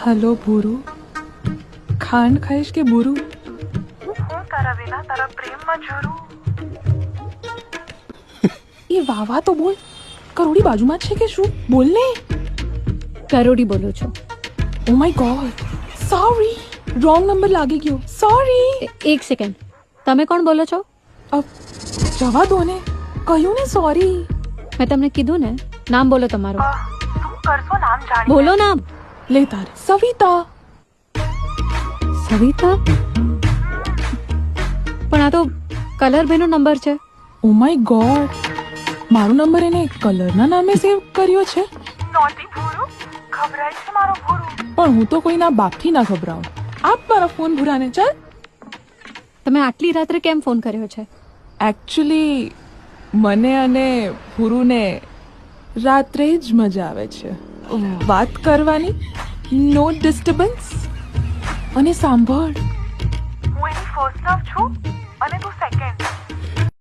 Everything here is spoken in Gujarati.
હલો ભૂરુ, ખાંડ ખાઈશ કે બુરુ? હું તારા વિના તારા પ્રેમમાં ઝરું. એ વાવા તો બોલ, કરોડી બાજુમાં જ છે કે શું? બોલ ને. કરોડી બોલું છું. Oh my God, sorry, wrong number લાગી ગયો, સોરી. એક સેકન્ડ, તમે કોણ બોલો છો? જવા દો ને, કહ્યું ને સોરી. મેં તમને કીધું ને, નામ બોલો તમારું. શું કરશો નામ જાણી? બોલો નામ. લે તારે, સવિતા. સવિતા? પણ આ તો કલરબેનો નંબર છે. ઓ માય ગોડ, મારો નંબર એને કલરના નામે સેવ કર્યો છે. નોટી ભૂરું, ખબરાય છે મારો ભૂરું. પણ હું તો કોઈના બાપથી ના ખબરાઉં. આપ મારા ફોન ભૂરાને, ચાલ. તમે આટલી રાત્રે કેમ ફોન કર્યો છે? એકચ્યુઅલી મને અને ભૂરુને રાત્રે જ મજા આવે છે વાત કરવાની, નો ડિસ્ટર્બન્સ. અને સાંભળ, હું એની ફર્સ્ટ લવ છું.